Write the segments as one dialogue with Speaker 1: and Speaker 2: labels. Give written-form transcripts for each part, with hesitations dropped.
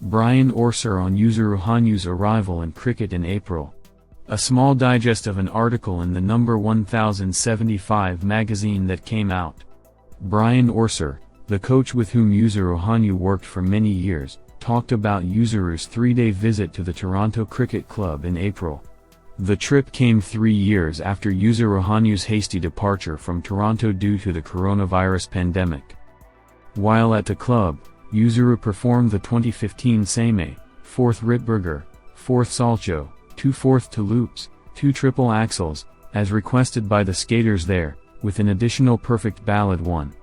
Speaker 1: Brian Orser on Yuzuru Hanyu's arrival in cricket in April. A small digest of an article in the number 1075 magazine that came out. Brian Orser, the coach with whom Yuzuru Hanyu worked for many years, talked about Yuzuru's 3-day visit to the Toronto Cricket Club in April. The trip came 3 years after Yuzuru Hanyu's hasty departure from Toronto due to the coronavirus pandemic. While at the club, Yuzuru performed the 2015 Seimei, 4th Ritberger, 4th Salcho, 2 4th loops, 2 triple axels, as requested by the skaters there, with an additional perfect ballad 1.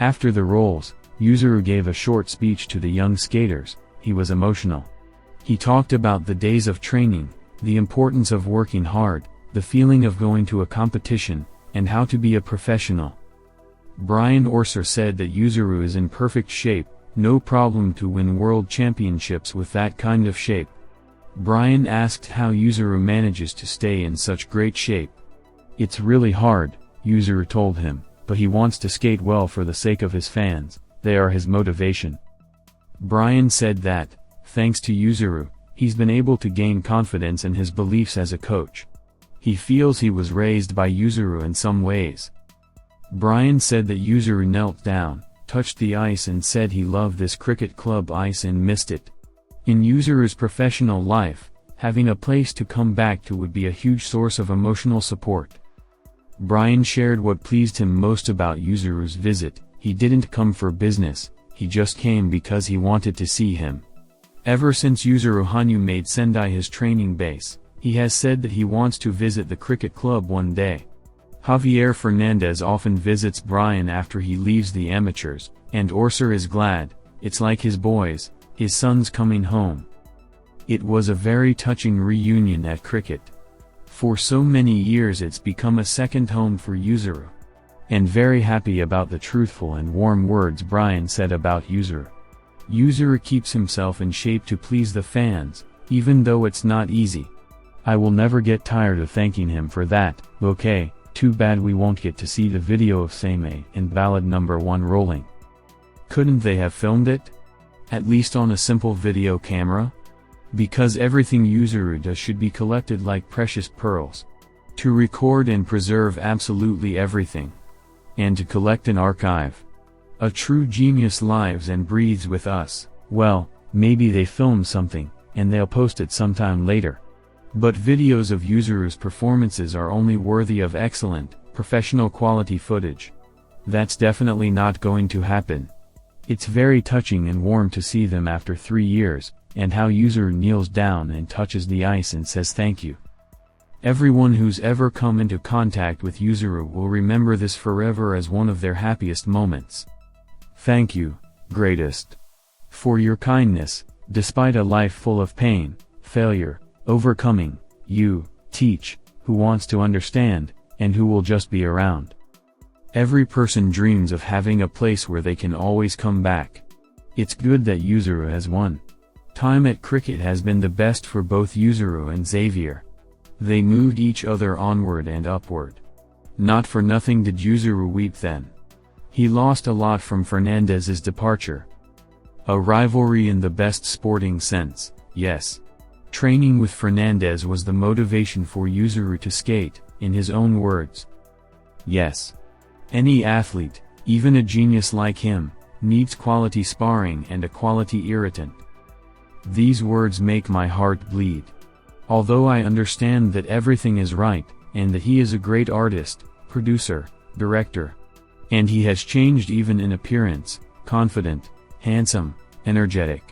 Speaker 1: After the rolls, Yuzuru gave a short speech to the young skaters. He was emotional. He talked about the days of training, the importance of working hard, the feeling of going to a competition, and how to be a professional. Brian Orser said that Yuzuru is in perfect shape, no problem to win world championships with that kind of shape. Brian asked how Yuzuru manages to stay in such great shape. "It's really hard," Yuzuru told him, "but he wants to skate well for the sake of his fans, they are his motivation." Brian said that, thanks to Yuzuru, he's been able to gain confidence in his beliefs as a coach. He feels he was raised by Yuzuru in some ways. Brian said that Yuzuru knelt down, touched the ice and said he loved this cricket club ice and missed it. In Yuzuru's professional life, having a place to come back to would be a huge source of emotional support. Brian shared what pleased him most about Yuzuru's visit. He didn't come for business, he just came because he wanted to see him. Ever since Yuzuru Hanyu made Sendai his training base, he has said that he wants to visit the cricket club one day. Javier Fernandez often visits Brian after he leaves the amateurs, and Orser is glad. It's like his boys, his sons coming home. It was a very touching reunion at cricket. For so many years it's become a second home for Yuzuru. And very happy about the truthful and warm words Brian said about Yuzuru. Yuzuru keeps himself in shape to please the fans, even though it's not easy. I will never get tired of thanking him for that. Okay, too bad we won't get to see the video of Seimei and ballad number 1 rolling. Couldn't they have filmed it? At least on a simple video camera? Because everything Yuzuru does should be collected like precious pearls. To record and preserve absolutely everything. And to collect an archive. A true genius lives and breathes with us. Well, maybe they film something, and they'll post it sometime later. But videos of Yuzuru's performances are only worthy of excellent, professional quality footage. That's definitely not going to happen. It's very touching and warm to see them after 3 years, and how Yuzuru kneels down and touches the ice and says thank you. Everyone who's ever come into contact with Yuzuru will remember this forever as one of their happiest moments. Thank you, greatest. For your kindness, despite a life full of pain, failure, overcoming, you teach, who wants to understand, and who will just be around. Every person dreams of having a place where they can always come back. It's good that Yuzuru has won. Time at cricket has been the best for both Yuzuru and Xavier. They moved each other onward and upward. Not for nothing did Yuzuru weep then. He lost a lot from Fernandez's departure. A rivalry in the best sporting sense, yes. Training with Fernandez was the motivation for Yuzuru to skate, in his own words. Yes. Any athlete, even a genius like him, needs quality sparring and a quality irritant. These words make my heart bleed. Although I understand that everything is right, and that he is a great artist, producer, director. And he has changed even in appearance, confident, handsome, energetic.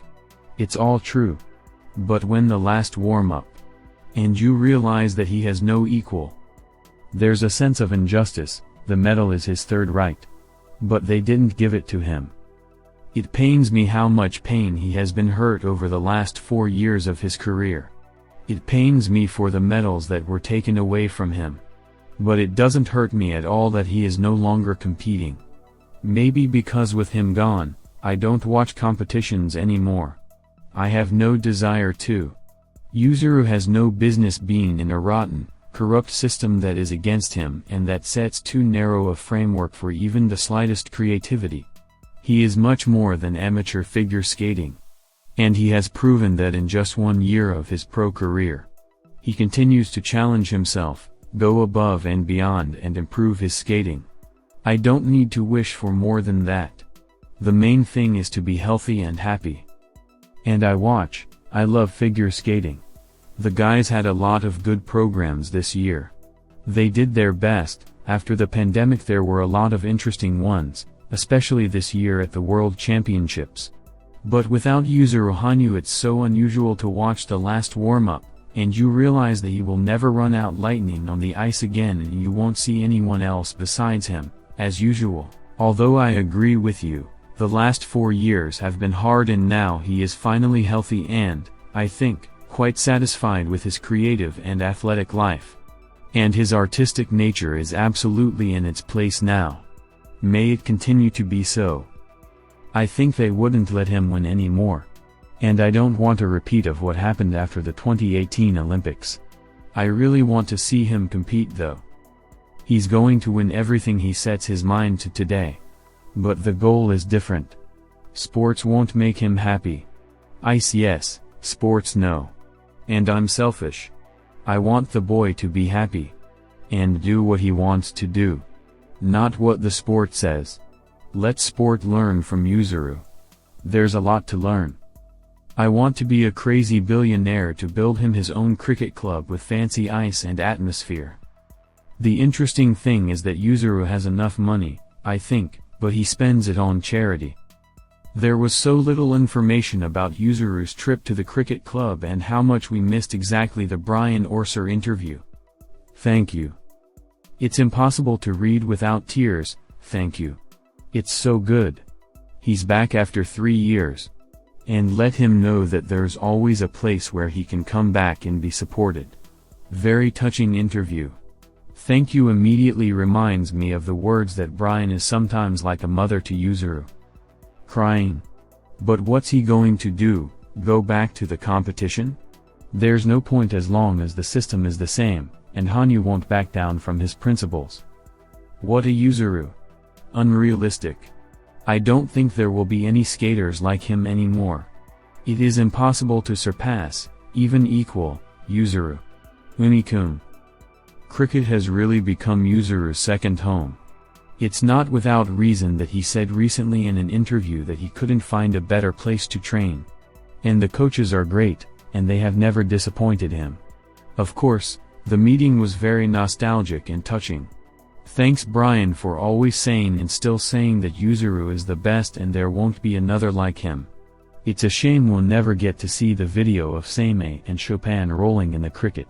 Speaker 1: It's all true. But when the last warm-up, and you realize that he has no equal, there's a sense of injustice. The medal is his third right. But they didn't give it to him. It pains me how much pain he has been hurt over the last 4 years of his career. It pains me for the medals that were taken away from him. But it doesn't hurt me at all that he is no longer competing. Maybe because with him gone, I don't watch competitions anymore. I have no desire to. Yuzuru has no business being in a rotten, corrupt system that is against him and that sets too narrow a framework for even the slightest creativity. He is much more than amateur figure skating. And he has proven that in just 1 year of his pro career. He continues to challenge himself, go above and beyond and improve his skating. I don't need to wish for more than that. The main thing is to be healthy and happy. And I love figure skating. The guys had a lot of good programs this year. They did their best. After the pandemic there were a lot of interesting ones, especially this year at the World Championships. But without Yuzuru Hanyu it's so unusual to watch the last warm-up, and you realize that he will never run out lightning on the ice again and you won't see anyone else besides him, as usual. Although I agree with you, the last 4 years have been hard and now he is finally healthy and, I think, quite satisfied with his creative and athletic life. And his artistic nature is absolutely in its place now. May it continue to be so. I think they wouldn't let him win anymore. And I don't want a repeat of what happened after the 2018 Olympics. I really want to see him compete though. He's going to win everything he sets his mind to today. But the goal is different. Sports won't make him happy. Ice yes, sports no. And I'm selfish. I want the boy to be happy. And do what he wants to do. Not what the sport says. Let sport learn from Yuzuru. There's a lot to learn. I want to be a crazy billionaire to build him his own cricket club with fancy ice and atmosphere. The interesting thing is that Yuzuru has enough money, I think, but he spends it on charity. There was so little information about Yuzuru's trip to the cricket club and how much we missed exactly the Brian Orser interview. Thank you. It's impossible to read without tears, thank you. It's so good. He's back after 3 years. And let him know that there's always a place where he can come back and be supported. Very touching interview. Thank you immediately reminds me of the words that Brian is sometimes like a mother to Yuzuru. Crying. But what's he going to do, go back to the competition? There's no point as long as the system is the same, and Hanyu won't back down from his principles. What a Yuzuru. Unrealistic. I don't think there will be any skaters like him anymore. It is impossible to surpass, even equal, Yuzuru. Unikun. Cricket has really become Yuzuru's second home. It's not without reason that he said recently in an interview that he couldn't find a better place to train. And the coaches are great, and they have never disappointed him. Of course, the meeting was very nostalgic and touching. Thanks Brian for always saying and still saying that Yuzuru is the best and there won't be another like him. It's a shame we'll never get to see the video of Seimei and Chopin rolling in the cricket.